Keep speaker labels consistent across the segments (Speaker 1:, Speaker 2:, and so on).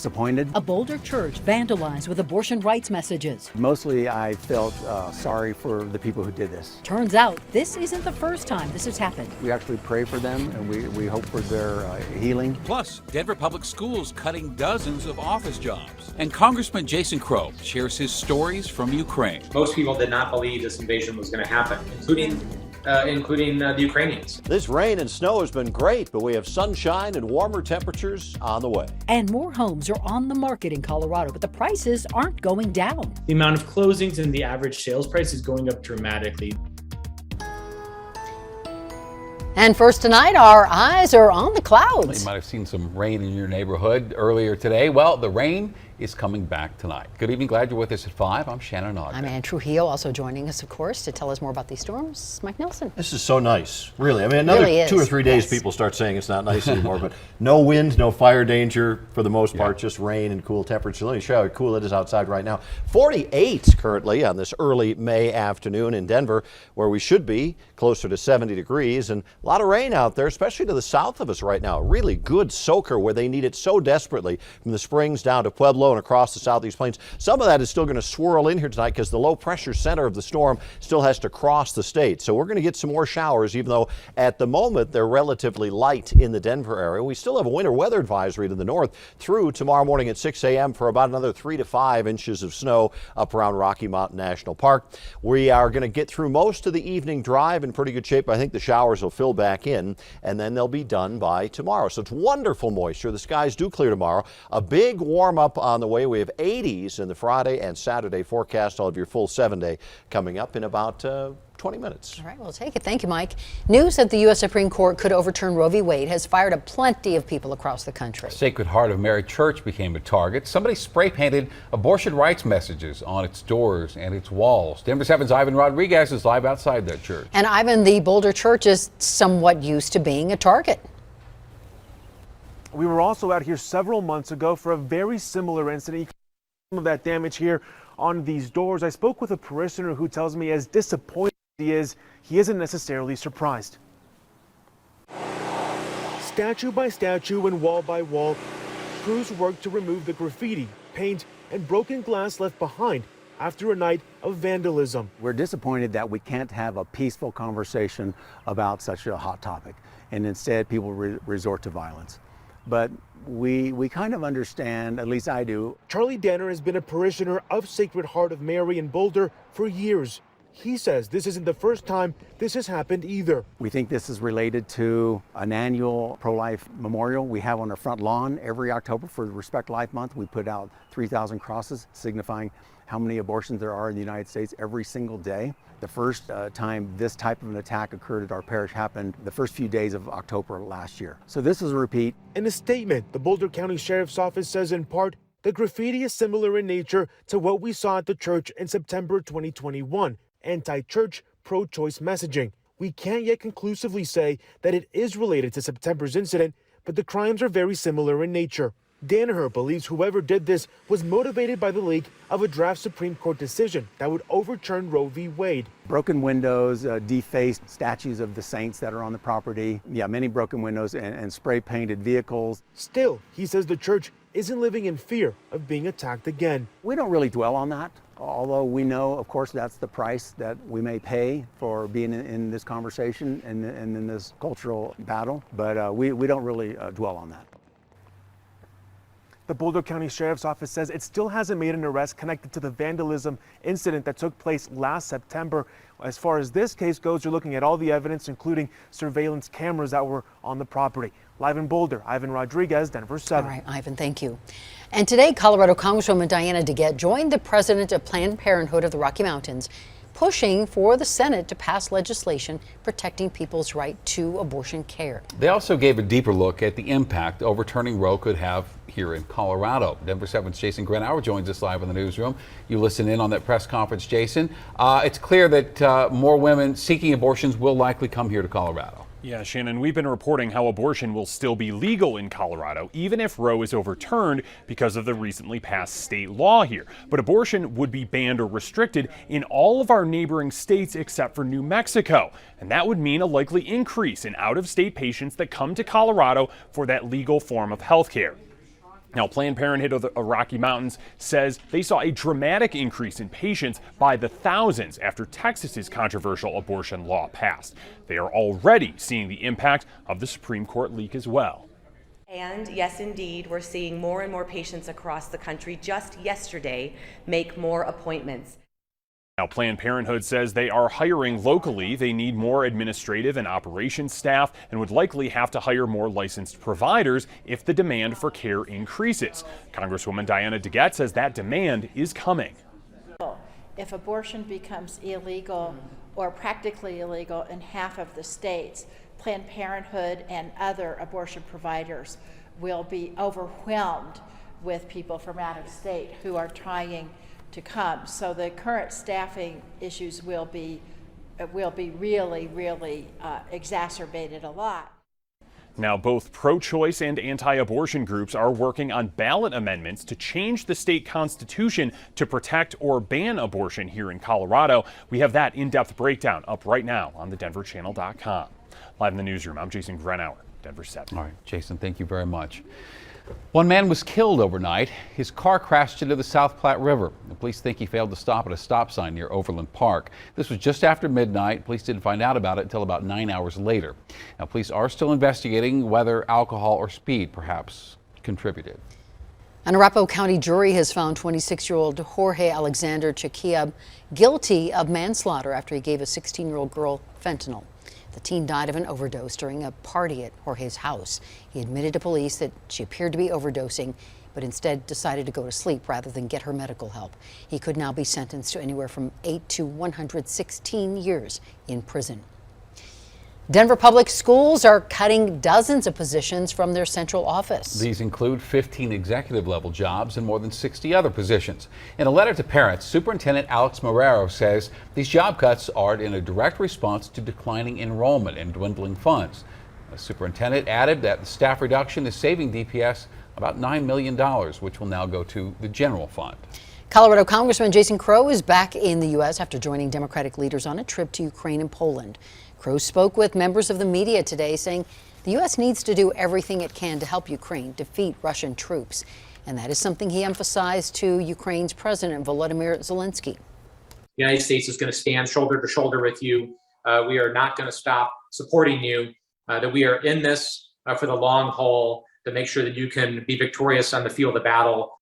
Speaker 1: Disappointed.
Speaker 2: A Boulder church vandalized with abortion rights messages.
Speaker 1: Mostly I felt sorry for the people who did this.
Speaker 2: Turns out this isn't the first time this has happened.
Speaker 1: We actually pray for them and we hope for their healing.
Speaker 3: Plus, Denver Public Schools cutting dozens of office jobs. And Congressman Jason Crow shares his stories from Ukraine.
Speaker 4: Most people did not believe this invasion was going to happen, including the Ukrainians.
Speaker 5: This rain and snow has been great, but we have sunshine and warmer temperatures on the way.
Speaker 2: And more homes are on the market in Colorado, but the prices aren't going down.
Speaker 6: The amount of closings and the average sales price is going up dramatically.
Speaker 2: And first tonight, our eyes are on the clouds.
Speaker 3: You might have seen some rain in your neighborhood earlier today. Well, the rain is coming back tonight. Good evening. Glad you're with us at 5. I'm Shannon Ogden.
Speaker 2: I'm Ann Trujillo, also joining us, of course, to tell us more about these storms. Mike Nelson.
Speaker 5: This is so nice, really. I mean, another
Speaker 2: really
Speaker 5: 2 or 3 days, people start saying it's not nice anymore, but no wind, no fire danger for the most part, just rain and cool temperatures. Let me show you how cool it is outside right now. 48 currently on this early May afternoon in Denver, where we should be closer to 70 degrees, and a lot of rain out there, especially to the south of us right now. A really good soaker where they need it so desperately, from the Springs down to Pueblo and across the southeast plains. Some of that is still going to swirl in here tonight because the low pressure center of the storm still has to cross the state. So we're going to get some more showers, even though at the moment they're relatively light in the Denver area. We still have a winter weather advisory to the north through tomorrow morning at 6 a.m. for about another 3 to 5 inches of snow up around Rocky Mountain National Park. We are going to get through most of the evening drive in pretty good shape. I think the showers will fill back in, and then they'll be done by tomorrow. So it's wonderful moisture. The skies do clear tomorrow. A big warm up on the way. We have 80s in the Friday and Saturday forecast. I'll have your full 7-day coming up in about 20 minutes.
Speaker 2: All right, we'll take it. Thank you, Mike. News that the U.S. Supreme Court could overturn Roe v. Wade has fired up plenty of people across the country.
Speaker 3: Sacred Heart of Mary Church became a target. Somebody spray painted abortion rights messages on its doors and its walls. Denver 7's Ivan Rodriguez is live outside that church.
Speaker 2: And Ivan, the Boulder church is somewhat used to being a target.
Speaker 7: We were also out here several months ago for a very similar incident. You can see some of that damage here on these doors. I spoke with a parishioner who tells me as disappointed he isn't necessarily surprised. Statue by statue and wall by wall, crews worked to remove the graffiti, paint, and broken glass left behind after a night of vandalism.
Speaker 1: We're disappointed that we can't have a peaceful conversation about such a hot topic, and instead people resort to violence. But we kind of understand, at least I do.
Speaker 7: Charlie Danner has been a parishioner of Sacred Heart of Mary in Boulder for years. He says this isn't the first time this has happened either.
Speaker 1: We think this is related to an annual pro-life memorial we have on our front lawn every October for Respect Life Month. We put out 3,000 crosses signifying how many abortions there are in the United States every single day. The first time this type of an attack occurred at our parish happened the first few days of October last year. So this is a repeat.
Speaker 7: In a statement, the Boulder County Sheriff's Office says in part, the graffiti is similar in nature to what we saw at the church in September 2021. Anti-church, pro-choice messaging. We can't yet conclusively say that it is related to September's incident, but the crimes are very similar in nature. Danaher believes whoever did this was motivated by the leak of a draft Supreme Court decision that would overturn Roe v. Wade.
Speaker 1: Broken windows, defaced statues of the saints that are on the property. Yeah, many broken windows and spray painted vehicles.
Speaker 7: Still, he says the church isn't living in fear of being attacked again.
Speaker 1: We don't really dwell on that, although we know, of course, that's the price that we may pay for being in this conversation and in this cultural battle, but we don't really dwell on that.
Speaker 7: The Boulder County Sheriff's Office says it still hasn't made an arrest connected to the vandalism incident that took place last September. As far as this case goes, you're looking at all the evidence, including surveillance cameras that were on the property. Live in Boulder, Ivan Rodriguez, Denver 7.
Speaker 2: All right, Ivan, thank you. And today, Colorado Congresswoman Diana DeGette joined the president of Planned Parenthood of the Rocky Mountains, pushing for the Senate to pass legislation protecting people's right to abortion care.
Speaker 3: They also gave a deeper look at the impact overturning Roe could have here in Colorado. Denver 7's Jason Grenauer joins us live in the newsroom. You listen in on that press conference, Jason. It's clear that more women seeking abortions will likely come here to Colorado.
Speaker 8: Yeah, Shannon, we've been reporting how abortion will still be legal in Colorado, even if Roe is overturned because of the recently passed state law here. But abortion would be banned or restricted in all of our neighboring states except for New Mexico. And that would mean a likely increase in out-of-state patients that come to Colorado for that legal form of health care. Now, Planned Parenthood of the Rocky Mountains says they saw a dramatic increase in patients by the thousands after Texas's controversial abortion law passed. They are already seeing the impact of the Supreme Court leak as well.
Speaker 9: And yes, indeed, we're seeing more and more patients across the country just yesterday make more appointments.
Speaker 8: Now, Planned Parenthood says they are hiring locally. They need more administrative and operations staff and would likely have to hire more licensed providers if the demand for care increases. Congresswoman Diana DeGette says that demand is coming.
Speaker 10: If abortion becomes illegal or practically illegal in half of the states, Planned Parenthood and other abortion providers will be overwhelmed with people from out of state who are trying to come. So the current staffing issues will be really exacerbated a lot.
Speaker 8: Now, both pro-choice and anti-abortion groups are working on ballot amendments to change the state constitution to protect or ban abortion here in Colorado. We have that in-depth breakdown up right now on thedenverchannel.com. Live in the newsroom, I'm Jason Grenauer, Denver 7.
Speaker 3: All right, Jason, thank you very much. One man was killed overnight. His car crashed into the South Platte River. The police think he failed to stop at a stop sign near Overland Park. This was just after midnight. Police didn't find out about it until about 9 hours later. Now, police are still investigating whether alcohol or speed perhaps contributed.
Speaker 2: An Arapahoe County jury has found 26-year-old Jorge Alexander Chiquiab guilty of manslaughter after he gave a 16-year-old girl fentanyl. The teen died of an overdose during a party at Jorge's house. He admitted to police that she appeared to be overdosing, but instead decided to go to sleep rather than get her medical help. He could now be sentenced to anywhere from 8 to 116 years in prison. Denver Public Schools are cutting dozens of positions from their central office.
Speaker 3: These include 15 executive-level jobs and more than 60 other positions. In a letter to parents, Superintendent Alex Marrero says these job cuts are in a direct response to declining enrollment and dwindling funds. The superintendent added that the staff reduction is saving DPS about $9 million, which will now go to the general fund.
Speaker 2: Colorado Congressman Jason Crow is back in the U.S. after joining Democratic leaders on a trip to Ukraine and Poland. Crow spoke with members of the media today, saying the U.S. needs to do everything it can to help Ukraine defeat Russian troops. And that is something he emphasized to Ukraine's President Volodymyr Zelensky.
Speaker 4: The United States is going to stand shoulder to shoulder with you. We are not going to stop supporting you, that we are in this for the long haul to make sure that you can be victorious on the field of battle.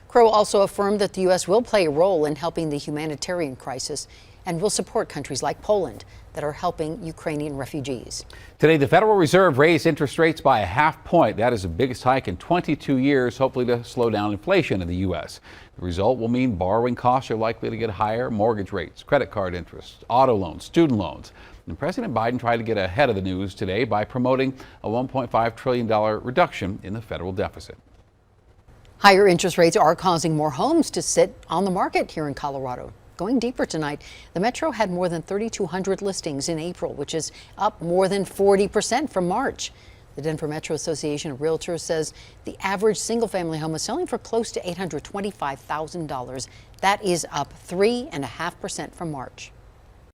Speaker 2: Crow also affirmed that the U.S. will play a role in helping the humanitarian crisis and will support countries like Poland that are helping Ukrainian refugees.
Speaker 3: Today, the Federal Reserve raised interest rates by a half point. That is the biggest hike in 22 years, hopefully to slow down inflation in the U.S. The result will mean borrowing costs are likely to get higher, mortgage rates, credit card interest, auto loans, student loans. And President Biden tried to get ahead of the news today by promoting a $1.5 trillion reduction in the federal deficit.
Speaker 2: Higher interest rates are causing more homes to sit on the market here in Colorado. Going deeper tonight, the Metro had more than 3,200 listings in April, which is up more than 40% from March. The Denver Metro Association of Realtors says the average single-family home is selling for close to $825,000. That is up 3.5% from March.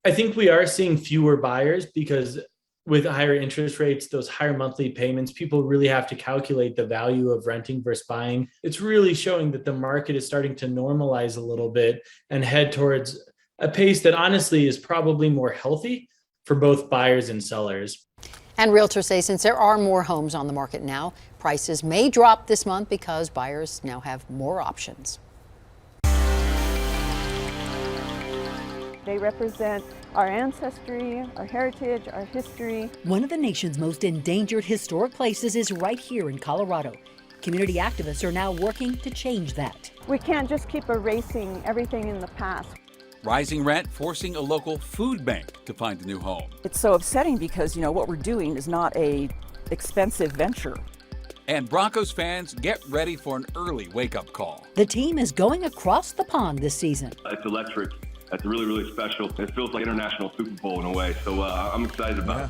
Speaker 6: I think we are seeing fewer buyers because with higher interest rates, those higher monthly payments, people really have to calculate the value of renting versus buying. It's really showing that the market is starting to normalize a little bit and head towards a pace that honestly is probably more healthy for both buyers and sellers.
Speaker 2: And realtors say since there are more homes on the market now, prices may drop this month because buyers now have more options.
Speaker 11: They represent our ancestry, our heritage, our history.
Speaker 12: One of the nation's most endangered historic places is right here in Colorado. Community activists are now working to change that.
Speaker 11: We can't just keep erasing everything in the past.
Speaker 13: Rising rent forcing a local food bank to find a new home.
Speaker 14: It's so upsetting because, what we're doing is not an expensive venture.
Speaker 13: And Broncos fans get ready for an early wake-up call.
Speaker 12: The team is going across the pond this season.
Speaker 15: It's electric. It's really, really special. It feels like international Super Bowl in a way, so I'm excited about it.